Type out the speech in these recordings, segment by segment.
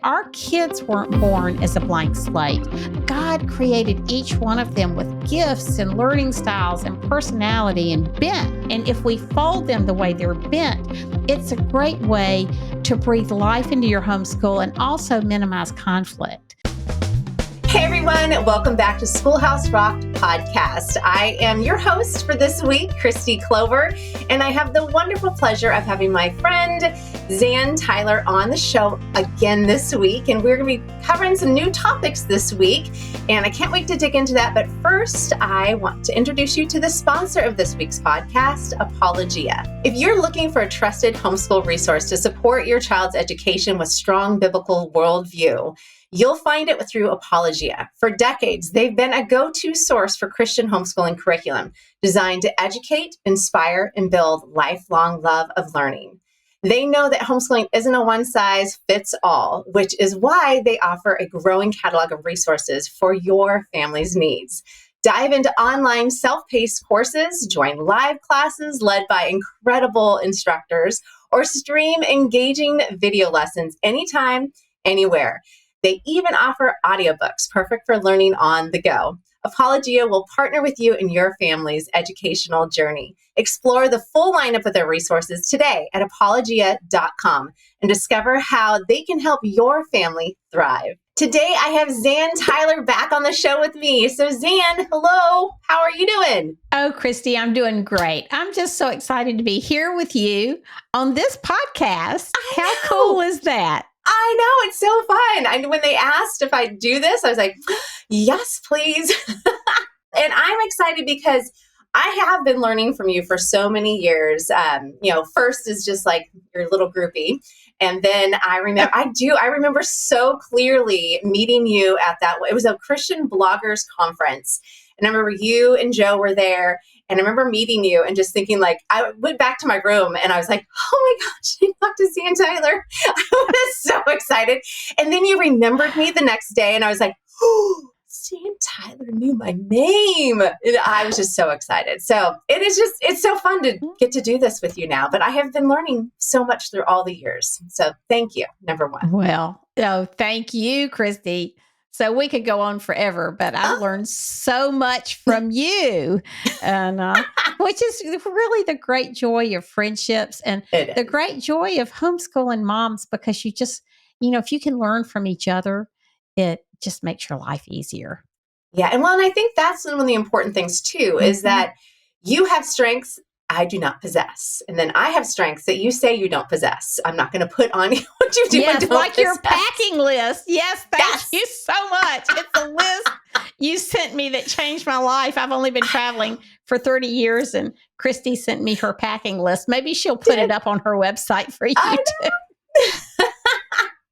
Our kids weren't born as a blank slate. God created each one of them with gifts and learning styles and personality and bent. And if we fold them the way they're bent, it's a great way to breathe life into your homeschool and also minimize conflict. Hey everyone, welcome back to Schoolhouse Rocked Podcast. I am your host for this week, Kristi Clover, and I have the wonderful pleasure of having my friend Zan Tyler on the show again this week, and we're going to be covering some new topics this week, and I can't wait to dig into that. But first, I want to introduce you to the sponsor of this week's podcast, Apologia. If you're looking for a trusted homeschool resource to support your child's education with strong biblical worldview, you'll find it through Apologia. For decades, they've been a go-to source for Christian homeschooling curriculum designed to educate, inspire, and build lifelong love of learning. They know that homeschooling isn't a one-size-fits-all, which is why they offer a growing catalog of resources for your family's needs. Dive into online self-paced courses, join live classes led by incredible instructors, or stream engaging video lessons anytime, anywhere. They even offer audiobooks, perfect for learning on the go. Apologia will partner with you in your family's educational journey. Explore the full lineup of their resources today at apologia.com and discover how they can help your family thrive. Today, I have Zan Tyler back on the show with me. So Zan, hello. How are you doing? Oh, Kristi, I'm doing great. I'm just so excited to be here with you on this podcast. How cool is that? I know, it's so fun. When they asked if I'd do this, I was like, yes, please. And I'm excited because I have been learning from you for so many years. First is just like your little groupie. And then I remember so clearly meeting you at it was a Christian bloggers conference. And I remember you and Joe were there. And I remember meeting you and just thinking, like, I went back to my room and I was like, oh my gosh, I talked to Zan Tyler. I was so excited. And then you remembered me the next day and I was like, oh, Zan Tyler knew my name. And I was just so excited. So it's so fun to get to do this with you now. But I have been learning so much through all the years. So thank you, number one. Well, thank you, Kristi. So we could go on forever, but I've learned so much from you, and which is really the great joy of friendships and the great joy of homeschooling moms, because you just, if you can learn from each other, it just makes your life easier. Yeah. And I think that's one of the important things too, is that you have strengths I do not possess. And then I have strengths that you say you don't possess. I'm not going to put on you what you do and don't like possess. Your packing list. Yes, thank you so much. It's a list you sent me that changed my life. I've only been traveling for 30 years, and Kristi sent me her packing list. Maybe she'll put it up on her website for you too.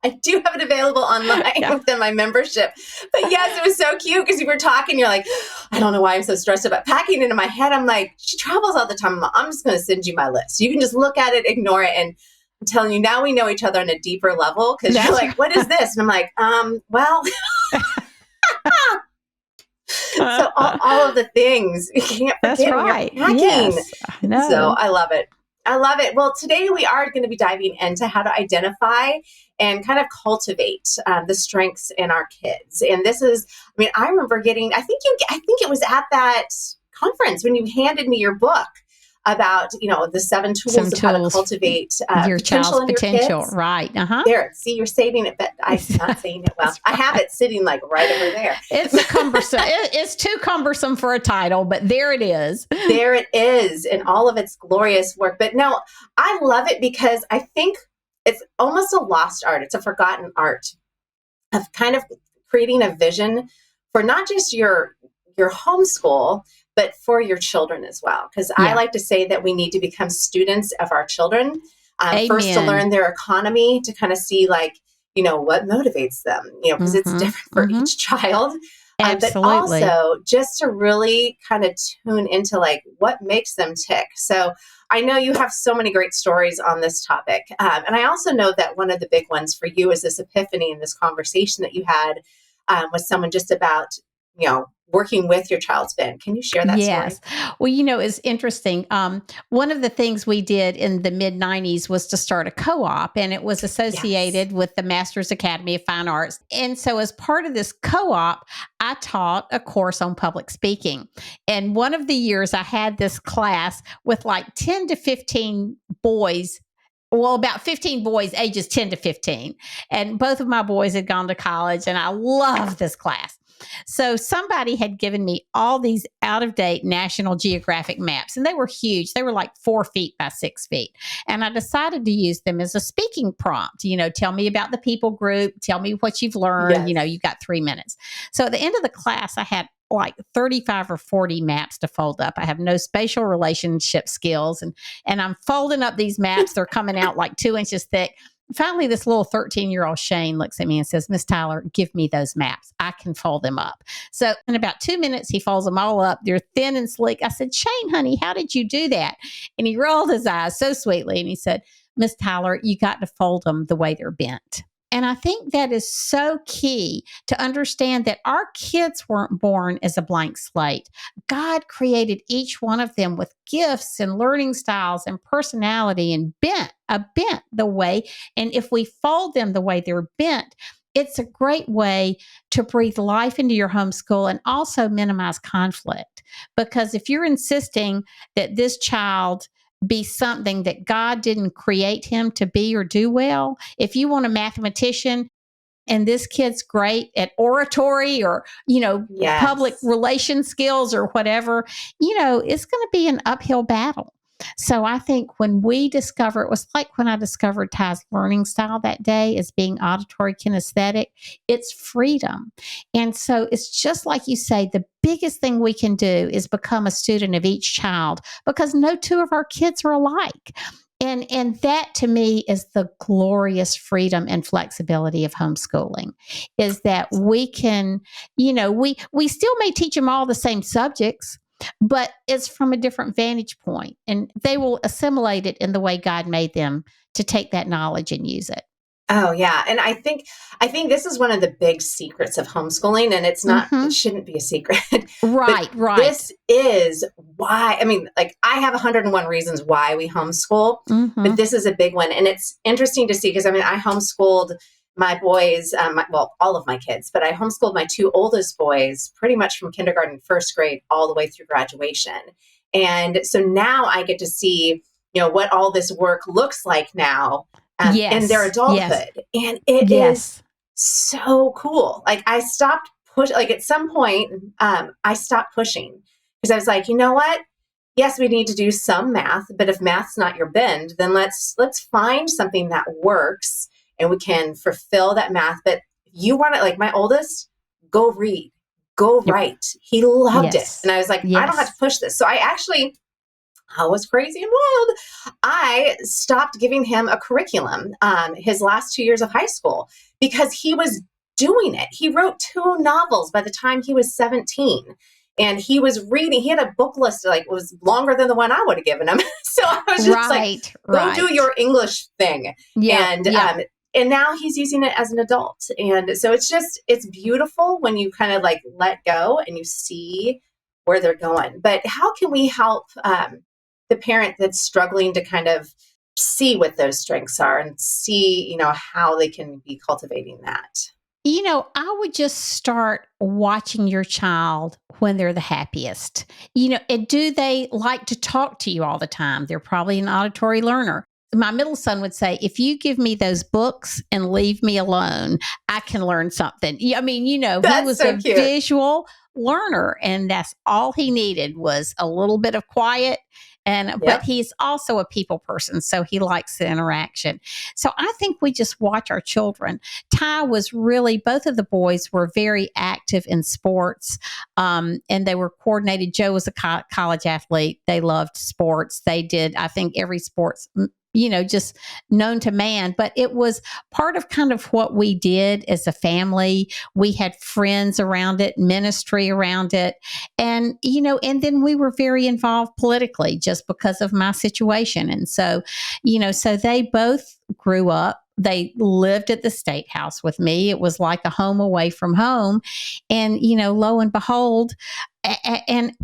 I do have it available online within my membership. But yes, it was so cute because you were talking. You're like, I don't know why I'm so stressed about packing. And in my head, I'm like, she travels all the time. I'm just going to send you my list. You can just look at it, ignore it. And I'm telling you, now we know each other on a deeper level, because you're like, what is this? And I'm like, well. So all of the things you can't forget when you're packing. Yes, I know. So I love it. I love it. Well, today we are going to be diving into how to identify and kind of cultivate the strengths in our kids. And this is, I remember getting, I think it was at that conference when you handed me your book about, the 7 tools of how to cultivate your child's potential. Right. There, see, you're saving it, but I'm not saying it well. Right. I have it sitting like right over there. It's cumbersome. It's too cumbersome for a title, but there it is. There it is in all of its glorious work. But no, I love it because I think it's almost a lost art. It's a forgotten art of kind of creating a vision for not just your homeschool, but for your children as well. Because I like to say that we need to become students of our children. First to learn their economy, to kind of see what motivates them, because it's different for each child. But also just to really kind of tune into what makes them tick. So I know you have so many great stories on this topic. And I also know that one of the big ones for you is this epiphany and this conversation that you had with someone just about working with your child's been. Can you share that story? Yes. Well, it's interesting. One of the things we did in the mid 90s was to start a co-op, and it was Yes. associated with the Masters Academy of Fine Arts. And so, as part of this co-op, I taught a course on public speaking. And one of the years I had this class with like 10 to 15 boys. Well, about 15 boys, ages 10 to 15. And both of my boys had gone to college, and I loved this class. So somebody had given me all these out of date National Geographic maps, and they were huge. They were like 4 feet by 6 feet. And I decided to use them as a speaking prompt. Tell me about the people group, tell me what you've learned. Yes. You've got 3 minutes. So at the end of the class, I had like 35 or 40 maps to fold up. I have no spatial relationship skills. And I'm folding up these maps. They're coming out like 2 inches thick. Finally, this little 13-year-old Shane looks at me and says, Miss Tyler, give me those maps. I can fold them up. So in about 2 minutes, he folds them all up. They're thin and sleek. I said, Shane, honey, how did you do that? And he rolled his eyes so sweetly. And he said, Miss Tyler, you got to fold them the way they're bent. And I think that is so key to understand that our kids weren't born as a blank slate. God created each one of them with gifts and learning styles and personality and bent the way. And if we fold them the way they're bent, it's a great way to breathe life into your homeschool and also minimize conflict. Because if you're insisting that this child be something that God didn't create him to be or do well, if you want a mathematician and this kid's great at oratory or, public Yes. relation skills or whatever, it's going to be an uphill battle. So I think when we discover, it was like when I discovered Ty's learning style that day as being auditory kinesthetic, it's freedom. And so it's just like you say, the biggest thing we can do is become a student of each child because no two of our kids are alike. And that to me is the glorious freedom and flexibility of homeschooling is that we can, we still may teach them all the same subjects, but it's from a different vantage point and they will assimilate it in the way God made them to take that knowledge and use it. Oh yeah. And I think this is one of the big secrets of homeschooling, and it shouldn't be a secret. Right. This is why, I have 101 reasons why we homeschool, but this is a big one. And it's interesting to see because I homeschooled my boys, all of my kids, but I homeschooled my two oldest boys pretty much from kindergarten, first grade, all the way through graduation. And so now I get to see, what all this work looks like now in their adulthood. And it is so cool. Like I stopped at some point, I stopped pushing because I was like, you know what? Yes, we need to do some math, but if math's not your bend, then let's find something that works and we can fulfill that math. But you want it, like my oldest, go read, go write. He loved it. And I was like, I don't have to push this. So I was crazy and wild. I stopped giving him a curriculum his last 2 years of high school because he was doing it. He wrote 2 novels by the time he was 17. And he was reading. He had a book list it was longer than the one I would have given him. So I was just go do your English thing. And now he's using it as an adult. And so it's beautiful when you kind of let go and you see where they're going. But how can we help the parent that's struggling to kind of see what those strengths are and see, how they can be cultivating that? I would just start watching your child when they're the happiest. And do they like to talk to you all the time? They're probably an auditory learner. My middle son would say, if you give me those books and leave me alone, I can learn something. He was so cute. Visual learner, and that's all he needed was a little bit of quiet. But he's also a people person, so he likes the interaction. So I think we just watch our children. Ty was both of the boys were very active in sports, and they were coordinated. Joe was a college athlete. They loved sports. They did, I think, every sports just known to man. But it was part of kind of what we did as a family. We had friends around it, ministry around it. And, and then we were very involved politically just because of my situation. And so, so they both grew up they lived at the State House with me. It was like a home away from home. And, lo and behold, and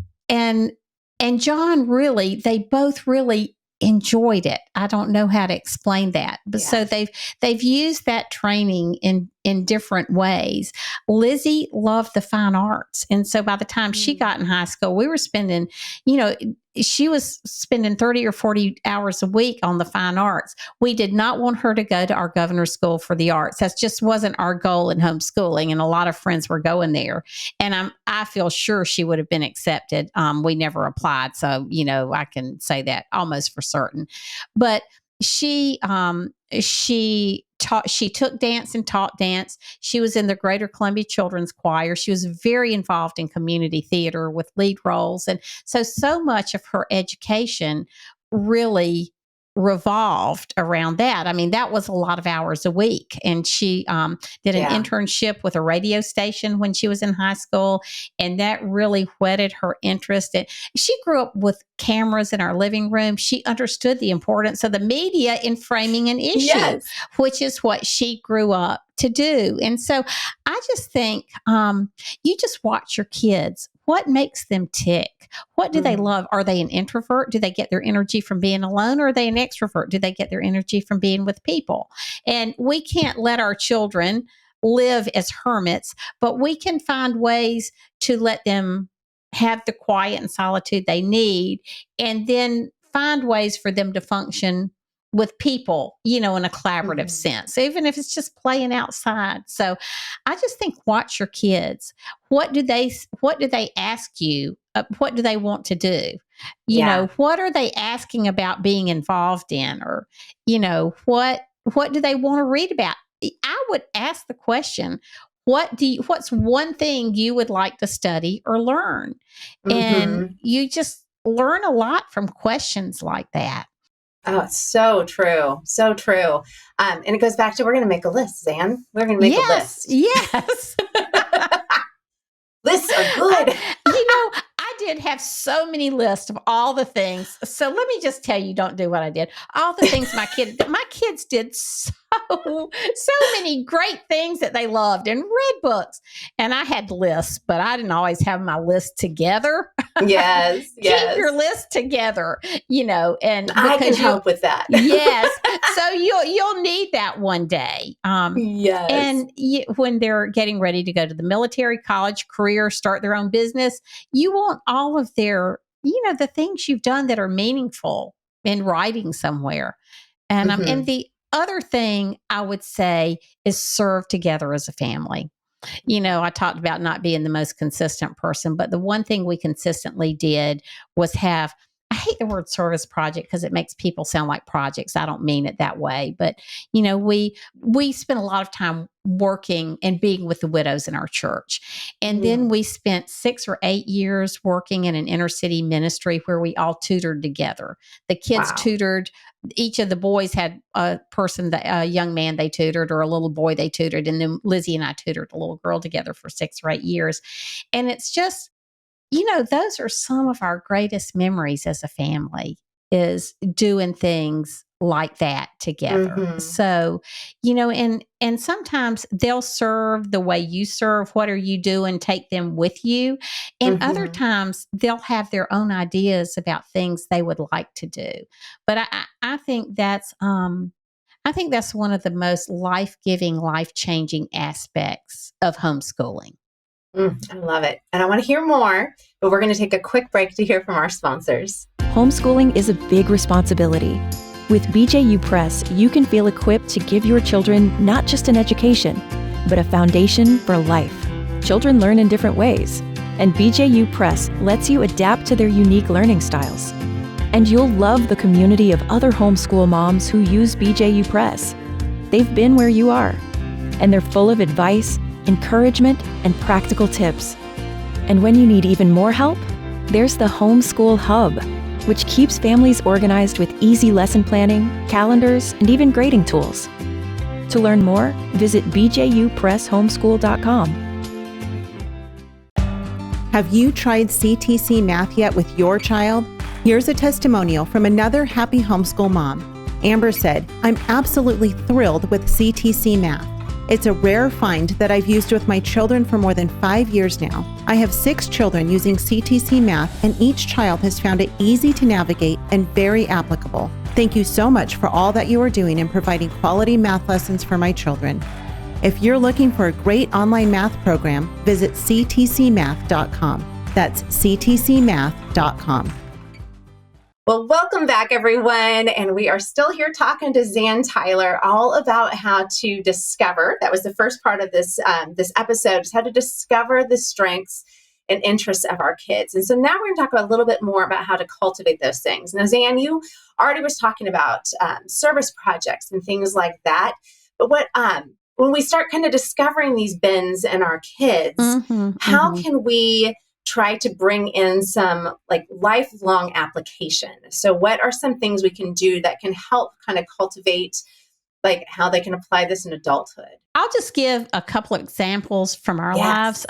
John really, they both really enjoyed it. I don't know how to explain that. But so they've used that training in different ways. Lizzie loved the fine arts. And so by the time she got in high school, we were spending, she was spending 30 or 40 hours a week on the fine arts. We did not want her to go to our governor's school for the arts. That just wasn't our goal in homeschooling. And a lot of friends were going there. And I feel sure she would have been accepted. We never applied. So, I can say that almost for certain. But she took dance and taught dance. She was in the Greater Columbia Children's Choir. She was very involved in community theater with lead roles. And so much of her education really revolved around that. I mean, that was a lot of hours a week. And she did an internship with a radio station when she was in high school. And that really whetted her interest. And she grew up with cameras in our living room. She understood the importance of the media in framing an issue, which is what she grew up to do. And so I just think you just watch your kids. What makes them tick? What do they love? Are they an introvert? Do they get their energy from being alone? Or are they an extrovert? Do they get their energy from being with people? And we can't let our children live as hermits, but we can find ways to let them have the quiet and solitude they need, and then find ways for them to function with people, in a collaborative sense, even if it's just playing outside. So I just think watch your kids. What do they ask you? What do they want to do? What are they asking about being involved in? Or, what do they want to read about? I would ask the question, what's one thing you would like to study or learn? And you just learn a lot from questions like that. Oh, it's so true. So true. And it goes back to, we're going to make a list, Zan. We're going to make a list. Yes. Lists are good. I did have so many lists of all the things. So let me just tell you, don't do what I did. All the things my kids did so many great things that they loved and read books. And I had lists, but I didn't always have my list together. Yes. Keep your list together, and I can help with that. Yes. So you'll need that one day. Yes. And when they're getting ready to go to the military, college, career, start their own business, you want all of their, the things you've done that are meaningful in writing somewhere. And and the other thing I would say is serve together as a family. I talked about not being the most consistent person, but the one thing we consistently did was have, I hate the word service project because it makes people sound like projects. I don't mean it that way. But, we spent a lot of time working and being with the widows in our church. And then we spent 6 or 8 years working in an inner city ministry where we all tutored together. The kids tutored. Each of the boys had a young man they tutored, or a little boy they tutored. And then Lizzie and I tutored a little girl together for 6 or 8 years. And it's just, those are some of our greatest memories as a family, is doing things like that together. So, and sometimes they'll serve the way you serve. What are you doing? Take them with you. And other times they'll have their own ideas about things they would like to do. But I think that's one of the most life-giving, life-changing aspects of homeschooling. I love it. And I want to hear more, but we're going to take a quick break to hear from our sponsors. Homeschooling is a big responsibility. With BJU Press, you can feel equipped to give your children not just an education, but a foundation for life. Children learn in different ways, and BJU Press lets you adapt to their unique learning styles. And you'll love the community of other homeschool moms who use BJU Press. They've been where you are, and they're full of advice, encouragement, and practical tips. And when you need even more help, there's the Homeschool Hub, which keeps families organized with easy lesson planning, calendars, and even grading tools. To learn more, visit bjupresshomeschool.com. Have you tried CTC Math yet with your child? Here's a testimonial from another happy homeschool mom. Amber said, "I'm absolutely thrilled with CTC Math. It's a rare find that I've used with my children for more than 5 years now. I have 6 children using CTC Math, and each child has found it easy to navigate and very applicable. Thank you so much for all that you are doing in providing quality math lessons for my children." If you're looking for a great online math program, visit ctcmath.com. That's ctcmath.com. Well, welcome back, everyone. And we are still here talking to Zan Tyler all about how to discover. That was the first part of this episode, is how to discover the strengths and interests of our kids. And so now we're going to talk a little bit more about how to cultivate those things. Now, Zan, you already was talking about service projects and things like that. But when we start kind of discovering these bends in our kids, how can we try to bring in some like lifelong application? So what are some things we can do that can help kind of cultivate like how they can apply this in adulthood? I'll just give a couple of examples from our lives.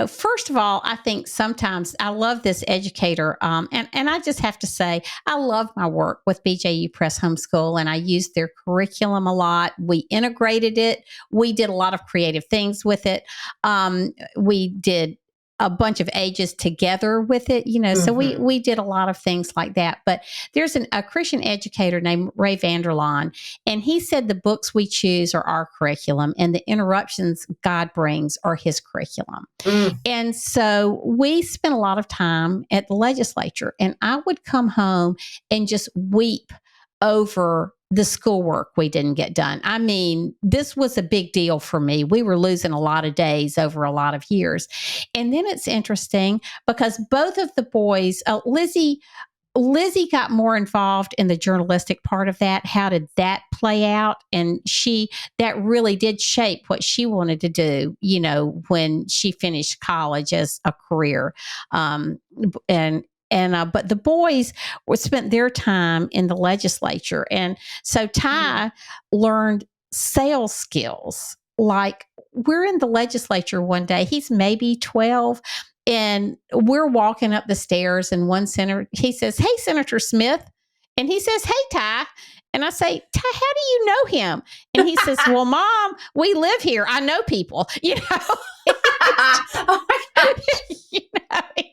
First of all, I think sometimes I love this educator. And I just have to say, I love my work with BJU Press Homeschool, and I used their curriculum a lot. We integrated it. We did a lot of creative things with it. We did a bunch of ages together with it, so we did a lot of things like that. But there's a Christian educator named Ray Vanderlaan, and he said the books we choose are our curriculum and the interruptions God brings are his curriculum. And so we spent a lot of time at the legislature, and I would come home and just weep over the schoolwork we didn't get done. I mean, this was a big deal for me. We were losing a lot of days over a lot of years. And then it's interesting because both of the boys, Lizzie got more involved in the journalistic part of that. How did that play out? And that really did shape what she wanted to do, when she finished college as a career. But the boys spent their time in the legislature. And so Ty learned sales skills. Like, we're in the legislature one day, he's maybe 12, and we're walking up the stairs, and one senator, he says, "Hey, Senator Smith." And he says, "Hey, Ty." And I say, "Ty, how do you know him?" And he says, "Well, Mom, we live here. I know people." Oh my gosh.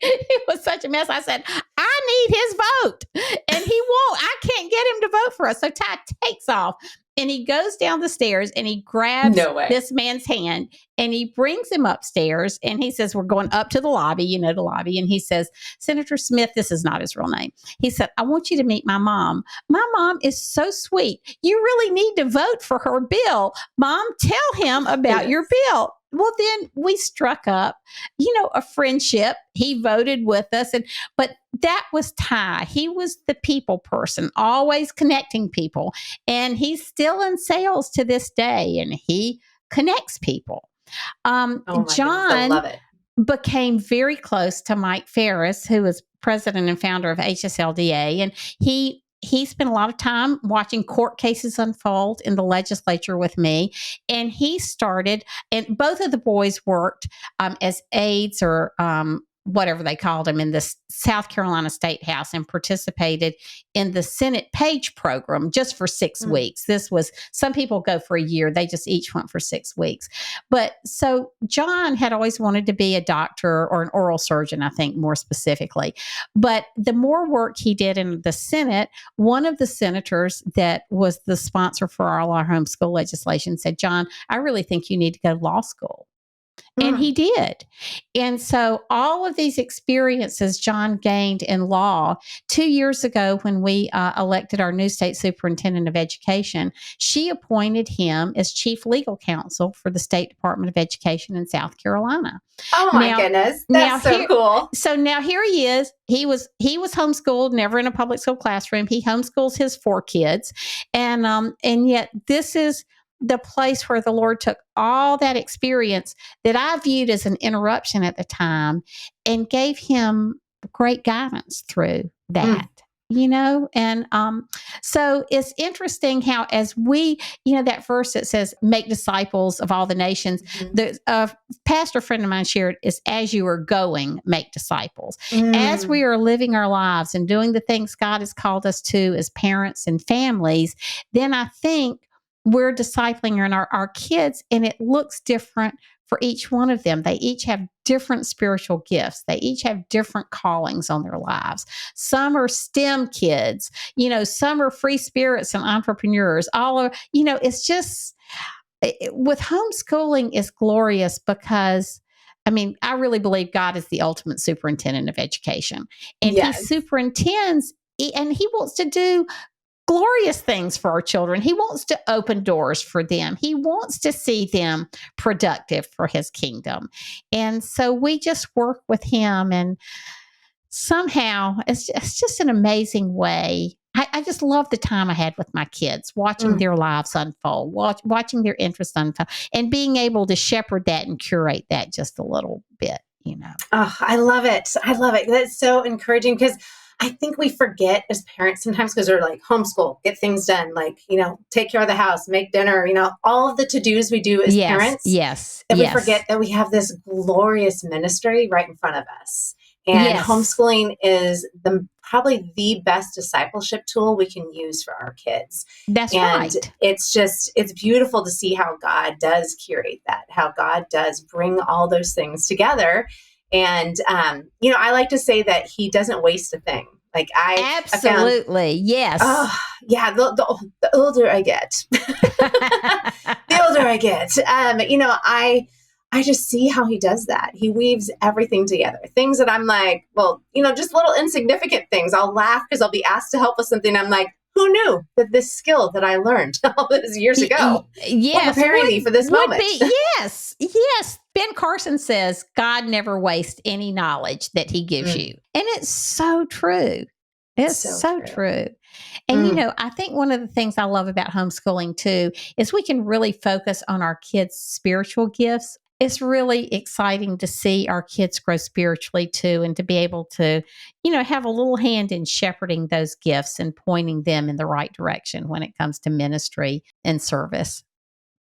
It was such a mess. I said, "I need his vote." And he won't. I can't get him to vote for us. So Ty takes off, and he goes down the stairs, and he grabs this man's hand, and he brings him upstairs, and he says, "We're going up to the lobby," the lobby. And he says, "Senator Smith," this is not his real name. He said, "I want you to meet my mom. My mom is so sweet. You really need to vote for her bill. Mom, tell him about your bill." Well, then we struck up, a friendship. He voted with us. But that was Ty. He was the people person, always connecting people. And he's still in sales to this day, and he connects people. John became very close to Mike Ferris, who is president and founder of HSLDA. And he spent a lot of time watching court cases unfold in the legislature with me. And he started, and both of the boys worked as aides or whatever they called them in the South Carolina State House, and participated in the Senate Page program just for 6 weeks. This was, some people go for a year. They just each went for 6 weeks. But so John had always wanted to be a doctor or an oral surgeon, I think more specifically. But the more work he did in the Senate, one of the senators that was the sponsor for all our homeschool legislation said, "John, I really think you need to go to law school." And he did. And so all of these experiences John gained in law. 2 years ago, when we elected our new state superintendent of education, she appointed him as chief legal counsel for the State Department of Education in South Carolina. Oh my goodness. That's so cool. So now here he is. He was homeschooled, never in a public school classroom. He homeschools his 4 kids. And yet this is the place where the Lord took all that experience that I viewed as an interruption at the time and gave him great guidance through that. And so it's interesting how, as we, that verse that says, make disciples of all the nations, the pastor friend of mine shared is, as you are going, make disciples. As we are living our lives and doing the things God has called us to as parents and families, then I think we're discipling our kids, and it looks different for each one of them. They each have different spiritual gifts. They each have different callings on their lives. Some are STEM kids, some are free spirits and entrepreneurs. It's just, with homeschooling is glorious because, I really believe God is the ultimate superintendent of education. And He superintends, and He wants to do glorious things for our children. He wants to open doors for them. He wants to see them productive for His kingdom. And so we just work with Him, and somehow it's just an amazing way. I just love the time I had with my kids, watching their lives unfold, watching their interests unfold, and being able to shepherd that and curate that just a little bit, Oh, I love it. I love it. That's so encouraging, because I think we forget as parents sometimes, because we're like, homeschool, get things done, like, take care of the house, make dinner, all of the to-dos we do as parents. Yes. And we forget that we have this glorious ministry right in front of us. And homeschooling is probably the best discipleship tool we can use for our kids. That's right. It's beautiful to see how God does curate that, how God does bring all those things together. And, I like to say that He doesn't waste a thing. Like absolutely. Yes. Oh, yeah. The older I get, I just see how He does that. He weaves everything together. Things that I'm like, well, just little insignificant things. I'll laugh because I'll be asked to help with something. I'm like, who knew that this skill that I learned all those years ago was preparing me for this moment? Yes. Ben Carson says God never wastes any knowledge that He gives you. And it's so true. It's so true. And, I think one of the things I love about homeschooling too is we can really focus on our kids' spiritual gifts. It's really exciting to see our kids grow spiritually too, and to be able to, have a little hand in shepherding those gifts and pointing them in the right direction when it comes to ministry and service.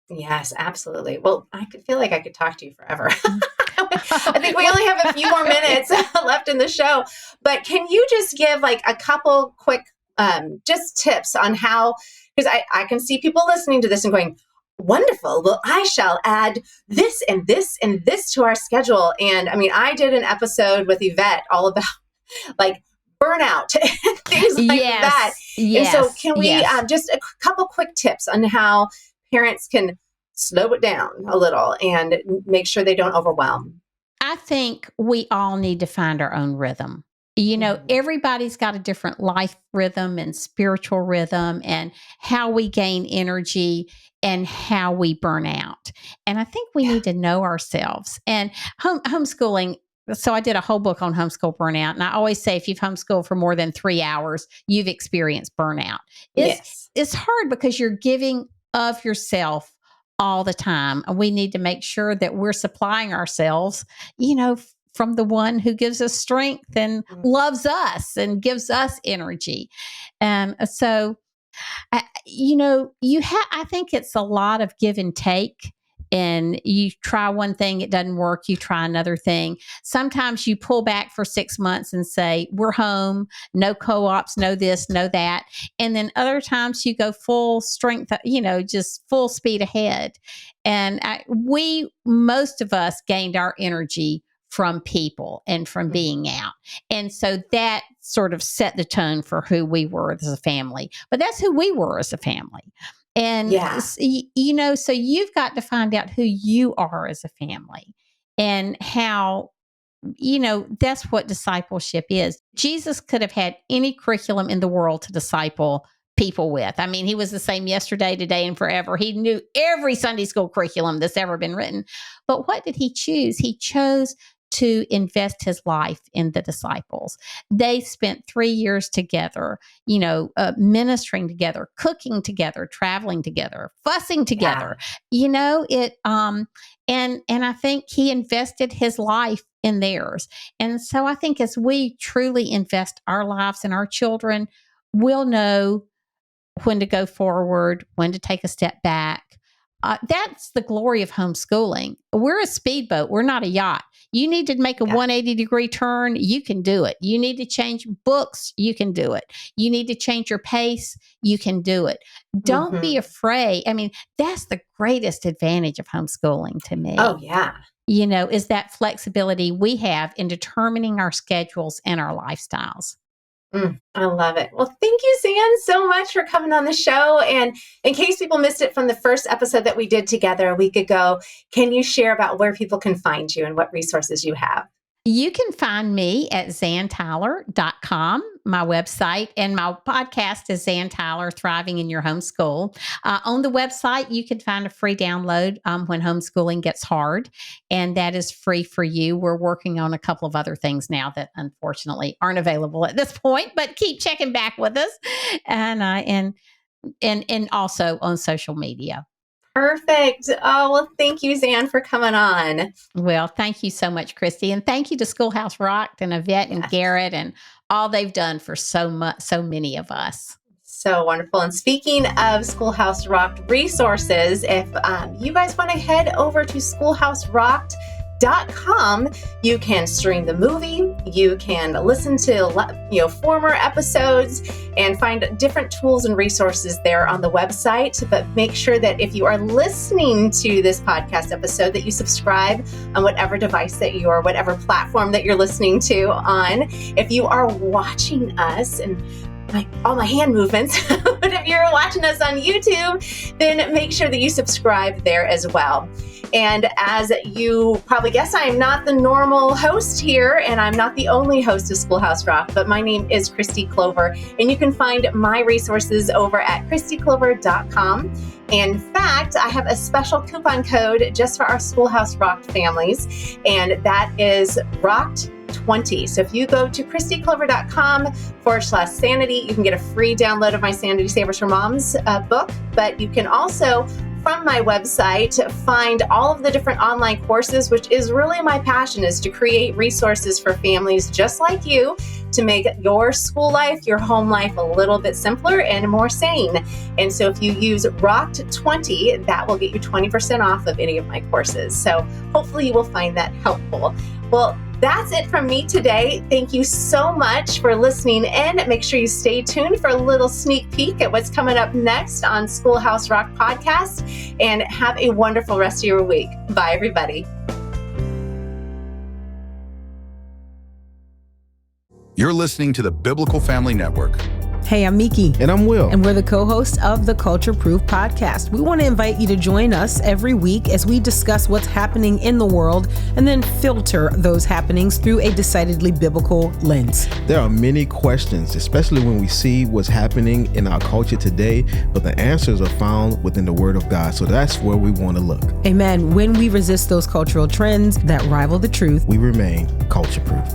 Yes, absolutely. Well, I feel like I could talk to you forever. I think we only have a few more minutes left in the show, but can you just give like a couple quick just tips on how, because I can see people listening to this and going, wonderful. Well, I shall add this and this and this to our schedule. And I did an episode with Yvette all about like burnout and things like that. Yes. And so can we just a couple quick tips on how parents can slow it down a little and make sure they don't overwhelm? I think we all need to find our own rhythm. Everybody's got a different life rhythm and spiritual rhythm, and how we gain energy and how we burn out. And I think we need to know ourselves. And homeschooling, so I did a whole book on homeschool burnout. And I always say, if you've homeschooled for more than 3 hours, you've experienced burnout. It's hard because you're giving of yourself all the time. And we need to make sure that we're supplying ourselves, from the one who gives us strength and loves us and gives us energy. And so, I think it's a lot of give and take. And you try one thing, it doesn't work, you try another thing. Sometimes you pull back for 6 months and say, we're home, no co-ops, no this, no that. And then other times you go full strength, just full speed ahead. And most of us gained our energy from people and from being out. And so that sort of set the tone for who we were as a family. But that's who we were as a family. And, so you've got to find out who you are as a family and how, that's what discipleship is. Jesus could have had any curriculum in the world to disciple people with. He was the same yesterday, today, and forever. He knew every Sunday school curriculum that's ever been written. But what did He choose? He chose to invest his life in the disciples. They spent 3 years together, ministering together, cooking together, traveling together, fussing together. And I think he invested his life in theirs. And so I think as we truly invest our lives in our children, we'll know when to go forward, when to take a step back. That's the glory of homeschooling. We're a speedboat. We're not a yacht. You need to make a 180-degree turn. You can do it. You need to change books. You can do it. You need to change your pace. You can do it. Don't be afraid. I mean, that's the greatest advantage of homeschooling to me. Oh, yeah. Is that flexibility we have in determining our schedules and our lifestyles. I love it. Well, thank you, Zan, so much for coming on the show. And in case people missed it from the first episode that we did together a week ago, can you share about where people can find you and what resources you have? You can find me at zantyler.com, my website, and my podcast is Zan Tyler, Thriving in Your Homeschool. On the website, you can find a free download when homeschooling gets hard, and that is free for you. We're working on a couple of other things now that unfortunately aren't available at this point, but keep checking back with us, and also on social media. Perfect. Oh, well, thank you, Zan, for coming on. Well, thank you so much, Kristi. And thank you to Schoolhouse Rocked and Yvette and Garrett and all they've done for so many of us. So wonderful. And speaking of Schoolhouse Rocked resources, if you guys want to head over to schoolhouserocked.com, you can stream the movie, you can listen to former episodes and find different tools and resources there on the website. But make sure that if you are listening to this podcast episode, that you subscribe on whatever device that you are, whatever platform that you're listening to on. If you are watching us, and all my hand movements, but if you're watching us on YouTube, then make sure that you subscribe there as well. And as you probably guess, I am not the normal host here, and I'm not the only host of Schoolhouse Rock, but my name is Kristi Clover, and you can find my resources over at kristiclover.com. In fact, I have a special coupon code just for our Schoolhouse Rocked families, and that is ROCKED20. So if you go to kristiclover.com/sanity, you can get a free download of my Sanity Savers for Moms book, but you can also from my website find all of the different online courses, which is really my passion, is to create resources for families just like you to make your school life, your home life a little bit simpler and more sane. And so if you use ROCKED20, that will get you 20% off of any of my courses. So hopefully you will find that helpful. Well, that's it from me today. Thank you so much for listening in. Make sure you stay tuned for a little sneak peek at what's coming up next on Schoolhouse Rocked Podcast, and have a wonderful rest of your week. Bye, everybody. You're listening to the Biblical Family Network. Hey, I'm Miki. And I'm Will. And we're the co-hosts of the Culture Proof Podcast. We want to invite you to join us every week as we discuss what's happening in the world and then filter those happenings through a decidedly biblical lens. There are many questions, especially when we see what's happening in our culture today, but the answers are found within the Word of God. So that's where we want to look. Amen. When we resist those cultural trends that rival the truth, we remain culture proof.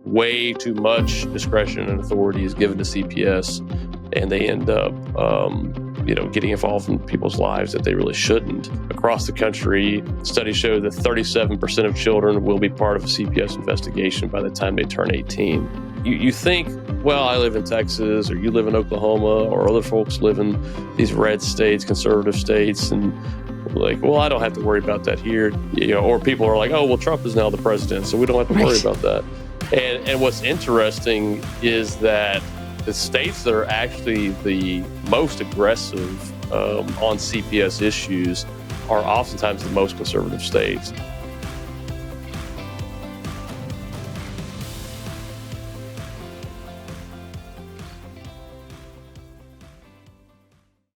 Way too much discretion and authority is given to CPS, and they end up, getting involved in people's lives that they really shouldn't. Across the country, studies show that 37% of children will be part of a CPS investigation by the time they turn 18. You think, well, I live in Texas, or you live in Oklahoma, or other folks live in these red states, conservative states, and like, well, I don't have to worry about that here. Or people are like, oh, well, Trump is now the president, so we don't have to worry about that. And what's interesting is that the states that are actually the most aggressive on CPS issues are oftentimes the most conservative states.